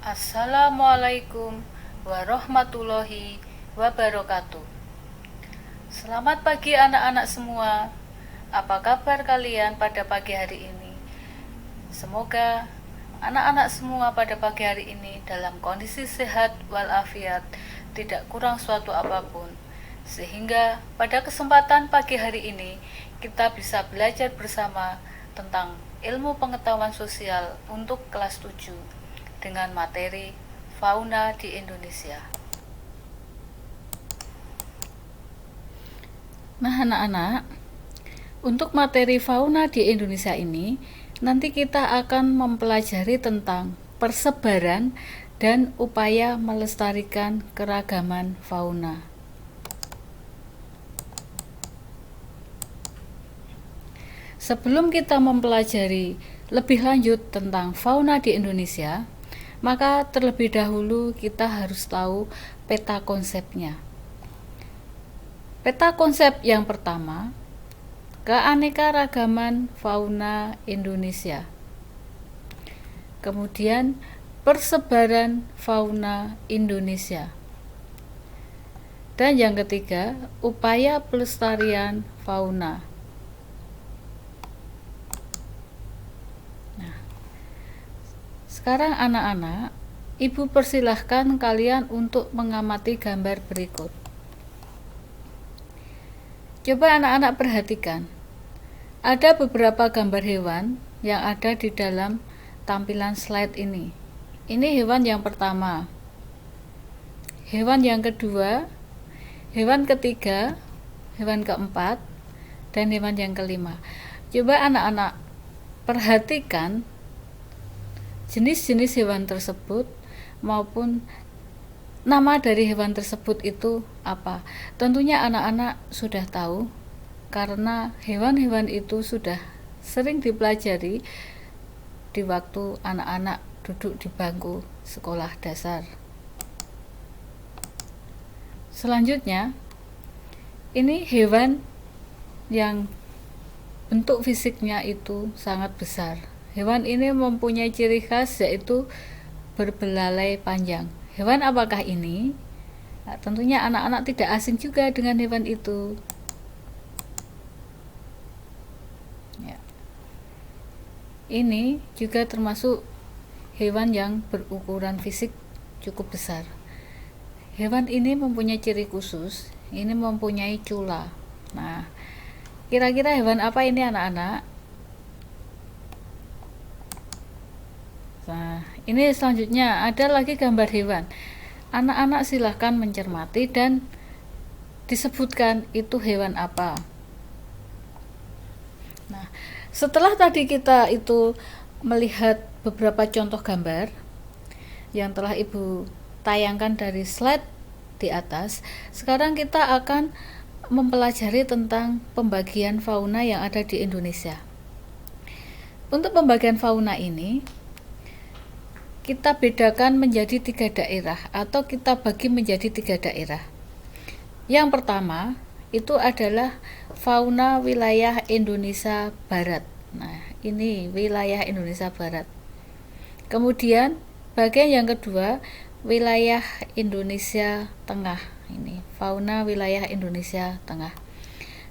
Assalamualaikum warahmatullahi wabarakatuh. Selamat pagi anak-anak semua. Apa kabar kalian pada pagi hari ini? Semoga anak-anak semua pada pagi hari ini dalam kondisi sehat walafiat, tidak kurang suatu apapun. Sehingga pada kesempatan pagi hari ini kita bisa belajar bersama tentang ilmu pengetahuan sosial untuk kelas 7 dengan materi fauna di Indonesia. Nah, anak-anak, untuk materi fauna di Indonesia ini, nanti kita akan mempelajari tentang persebaran dan upaya melestarikan keragaman fauna. Sebelum kita mempelajari lebih lanjut tentang fauna di Indonesia, maka terlebih dahulu kita harus tahu peta konsepnya. Peta konsep yang pertama, keanekaragaman fauna Indonesia. Kemudian persebaran fauna Indonesia. Dan yang ketiga, upaya pelestarian fauna. Sekarang anak-anak, Ibu persilahkan kalian untuk mengamati gambar berikut. Coba anak-anak perhatikan. Ada beberapa gambar hewan yang ada di dalam tampilan slide ini. Ini hewan yang pertama. Hewan yang kedua, hewan ketiga, hewan keempat, dan hewan yang kelima. Coba anak-anak perhatikan jenis-jenis hewan tersebut maupun nama dari hewan tersebut itu apa. Tentunya anak-anak sudah tahu karena hewan-hewan itu sudah sering dipelajari di waktu anak-anak duduk di bangku sekolah dasar. Selanjutnya, ini hewan yang bentuk fisiknya itu sangat besar. Hewan ini mempunyai ciri khas yaitu berbelalai panjang. Hewan apakah ini? Nah, tentunya anak-anak tidak asing juga dengan hewan itu. Ya. Ini juga termasuk hewan yang berukuran fisik cukup besar. Hewan ini mempunyai ciri khusus. Ini mempunyai cula. Nah, kira-kira hewan apa ini anak-anak? Nah, ini selanjutnya ada lagi gambar hewan. Anak-anak silahkan mencermati dan disebutkan itu hewan apa. Nah, setelah tadi kita itu melihat beberapa contoh gambar yang telah Ibu tayangkan dari slide di atas, sekarang kita akan mempelajari tentang pembagian fauna yang ada di Indonesia. Untuk pembagian fauna ini, kita bedakan menjadi 3 daerah atau kita bagi menjadi 3 daerah. Yang pertama itu adalah fauna wilayah Indonesia Barat. Nah, ini wilayah Indonesia Barat. Kemudian bagian yang kedua wilayah Indonesia Tengah. Ini fauna wilayah Indonesia Tengah.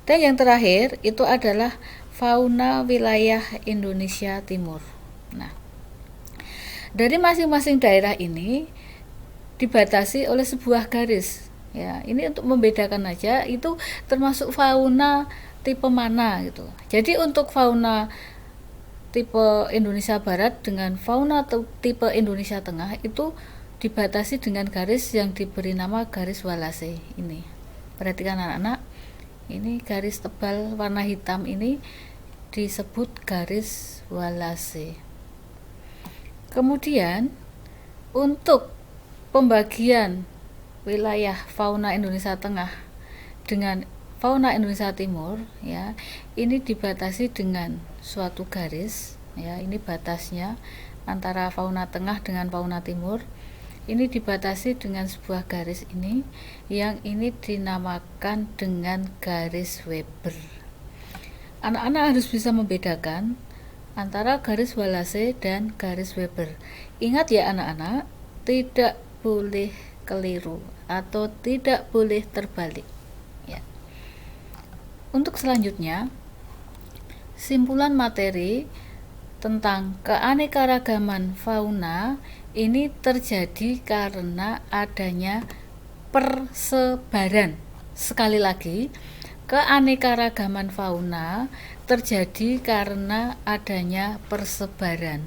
Dan yang terakhir itu adalah fauna wilayah Indonesia Timur. Nah, dari masing-masing daerah ini dibatasi oleh sebuah garis. Ya, ini untuk membedakan aja itu termasuk fauna tipe mana gitu. Jadi untuk fauna tipe Indonesia Barat dengan fauna tipe Indonesia Tengah itu dibatasi dengan garis yang diberi nama garis Wallace ini. Perhatikan anak-anak, ini garis tebal warna hitam ini disebut garis Wallace. Kemudian untuk pembagian wilayah fauna Indonesia Tengah dengan fauna Indonesia Timur, ya, ini dibatasi dengan suatu garis, ya, ini batasnya antara fauna tengah dengan fauna timur. Ini dibatasi dengan sebuah garis ini yang ini dinamakan dengan garis Weber. Anak-anak harus bisa membedakan antara garis Wallace dan garis Weber. Ingat ya anak-anak, tidak boleh keliru atau tidak boleh terbalik ya. Untuk selanjutnya, simpulan materi tentang keanekaragaman fauna ini terjadi karena adanya persebaran. Sekali lagi, keanekaragaman fauna terjadi karena adanya persebaran.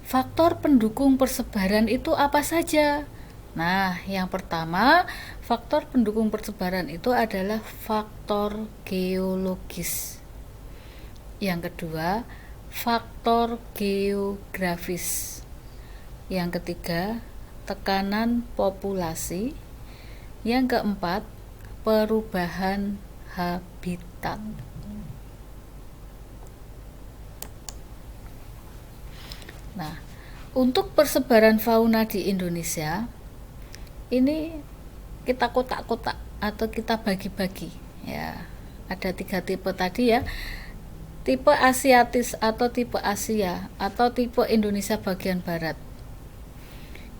Faktor pendukung persebaran itu apa saja? Nah, yang pertama, faktor pendukung persebaran itu adalah faktor geologis. Yang kedua, faktor geografis. Yang ketiga, tekanan populasi. Yang keempat, perubahan habitat. Nah, untuk persebaran fauna di Indonesia, ini kita kotak-kotak atau kita bagi-bagi ya. Ada 3 tipe tadi ya. Tipe Asiatis atau tipe Asia atau tipe Indonesia bagian barat.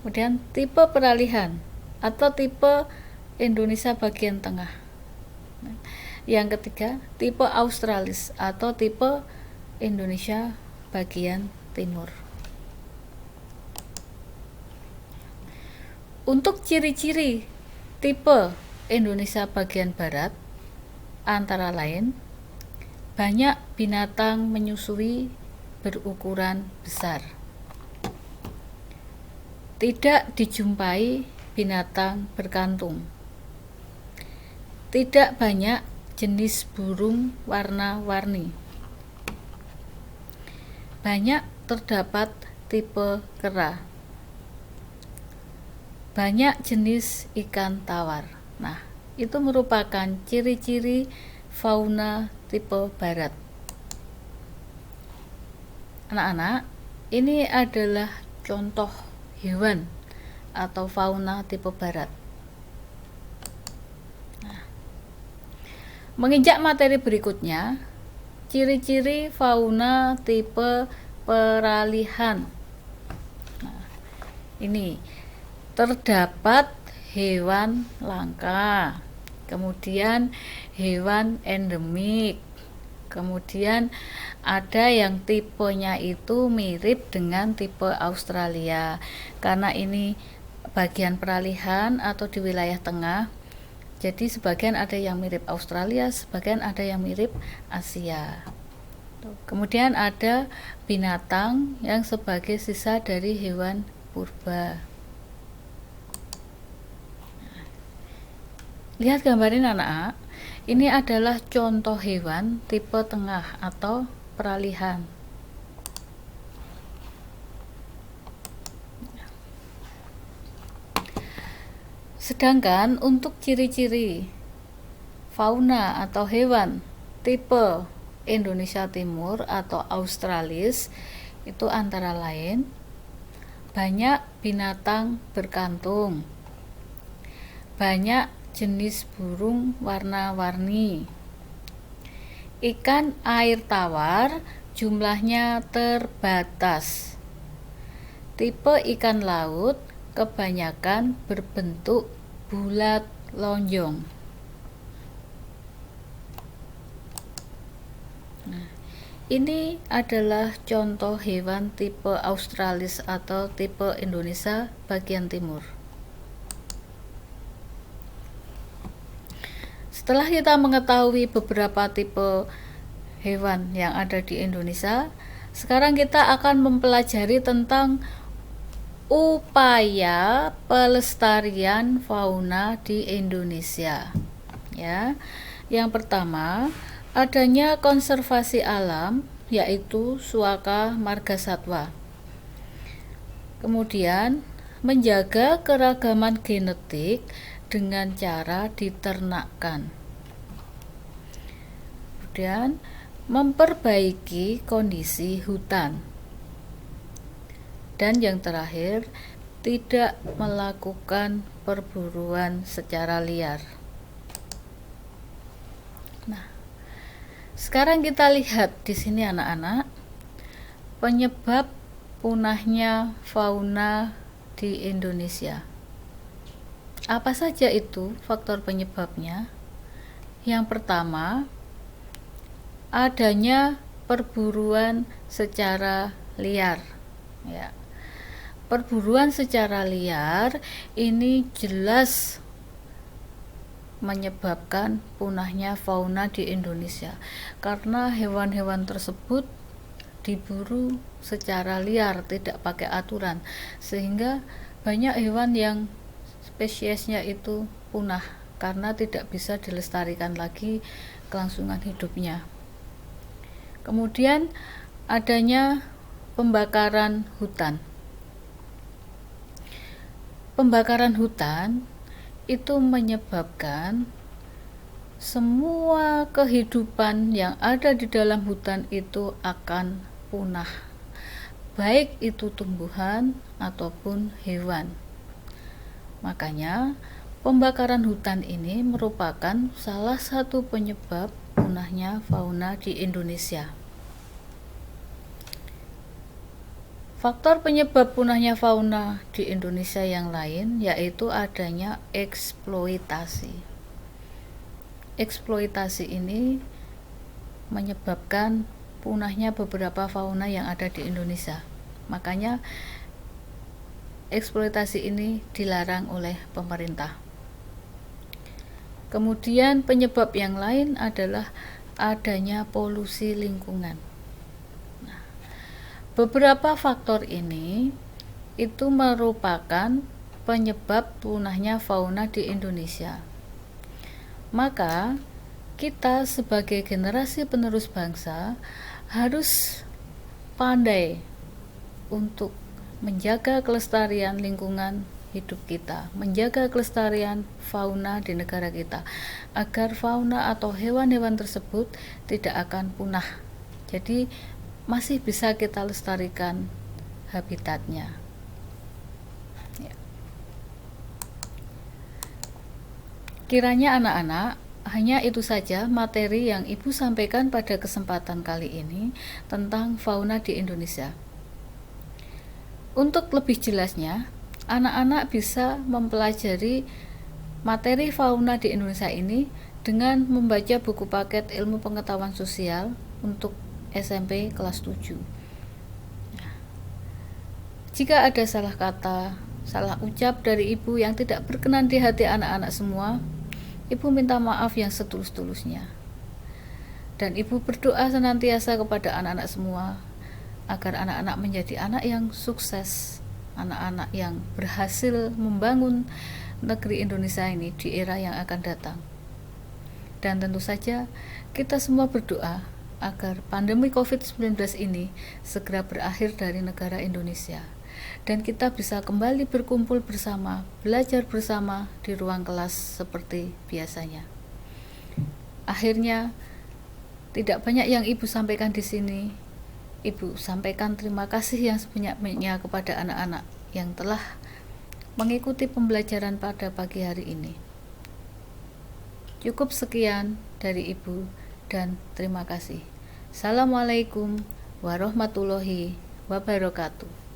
Kemudian tipe peralihan atau tipe Indonesia bagian tengah. Yang ketiga, tipe Australis atau tipe Indonesia bagian timur. Untuk ciri-ciri tipe Indonesia bagian barat antara lain, banyak binatang menyusui berukuran besar. Tidak dijumpai binatang berkantung. Tidak banyak jenis burung warna-warni. Banyak terdapat tipe kera. Banyak jenis ikan tawar. Nah, itu merupakan ciri-ciri fauna tipe barat. Anak-anak, ini adalah contoh hewan atau fauna tipe barat. Nah, menginjak materi berikutnya, ciri-ciri fauna tipe peralihan. Nah, ini terdapat hewan langka, kemudian hewan endemik, kemudian ada yang tipenya itu mirip dengan tipe Australia karena ini bagian peralihan atau di wilayah tengah, jadi sebagian ada yang mirip Australia, sebagian ada yang mirip Asia. Kemudian ada binatang yang sebagai sisa dari hewan purba. Lihat gambarin anak-anak, ini adalah contoh hewan tipe tengah atau peralihan. Sedangkan untuk ciri-ciri fauna atau hewan tipe Indonesia Timur atau Australis itu antara lain banyak binatang berkantung, banyak jenis burung warna-warni, ikan air tawar jumlahnya terbatas, tipe ikan laut kebanyakan berbentuk bulat lonjong. Nah, ini adalah contoh hewan tipe Australis atau tipe Indonesia bagian timur. Setelah kita mengetahui beberapa tipe hewan yang ada di Indonesia, sekarang kita akan mempelajari tentang upaya pelestarian fauna di Indonesia. Ya. Yang pertama, adanya konservasi alam yaitu Suaka Margasatwa. Kemudian, menjaga keragaman genetik dengan cara diternakkan. Kemudian memperbaiki kondisi hutan. Dan yang terakhir, tidak melakukan perburuan secara liar. Nah, sekarang kita lihat di sini anak-anak, penyebab punahnya fauna di Indonesia. Apa saja itu faktor penyebabnya? Yang pertama, adanya perburuan secara liar. Ya. Perburuan secara liar ini jelas menyebabkan punahnya fauna di Indonesia karena hewan-hewan tersebut diburu secara liar, tidak pakai aturan, sehingga banyak hewan yang spesiesnya itu punah karena tidak bisa dilestarikan lagi kelangsungan hidupnya. Kemudian adanya pembakaran hutan. Pembakaran hutan itu menyebabkan semua kehidupan yang ada di dalam hutan itu akan punah, baik itu tumbuhan ataupun hewan. Makanya pembakaran hutan ini merupakan salah satu penyebab punahnya fauna di Indonesia. Faktor penyebab punahnya fauna di Indonesia yang lain yaitu adanya eksploitasi. Eksploitasi ini menyebabkan punahnya beberapa fauna yang ada di Indonesia. Makanya eksploitasi ini dilarang oleh pemerintah. Kemudian penyebab yang lain adalah adanya polusi lingkungan. Nah, beberapa faktor ini itu merupakan penyebab punahnya fauna di Indonesia. Maka kita sebagai generasi penerus bangsa harus pandai untuk menjaga kelestarian lingkungan hidup kita, menjaga kelestarian fauna di negara kita, agar fauna atau hewan-hewan tersebut tidak akan punah. Jadi masih bisa kita lestarikan habitatnya. Ya. Kiranya anak-anak, hanya itu saja materi yang Ibu sampaikan pada kesempatan kali ini tentang fauna di Indonesia. Untuk lebih jelasnya, anak-anak bisa mempelajari materi fauna di Indonesia ini dengan membaca buku paket ilmu pengetahuan sosial untuk SMP kelas 7. Jika ada salah kata, salah ucap dari Ibu yang tidak berkenan di hati anak-anak semua, Ibu minta maaf yang setulus-tulusnya. Dan Ibu berdoa senantiasa kepada anak-anak semua agar anak-anak menjadi anak yang sukses, anak-anak yang berhasil membangun negeri Indonesia ini di era yang akan datang. Dan tentu saja kita semua berdoa agar pandemi COVID-19 ini segera berakhir dari negara Indonesia dan kita bisa kembali berkumpul bersama, belajar bersama di ruang kelas seperti biasanya. Akhirnya, tidak banyak yang Ibu sampaikan di sini. Ibu sampaikan terima kasih yang sebanyak-banyaknya kepada anak-anak yang telah mengikuti pembelajaran pada pagi hari ini. Cukup sekian dari Ibu dan terima kasih. Assalamualaikum warahmatullahi wabarakatuh.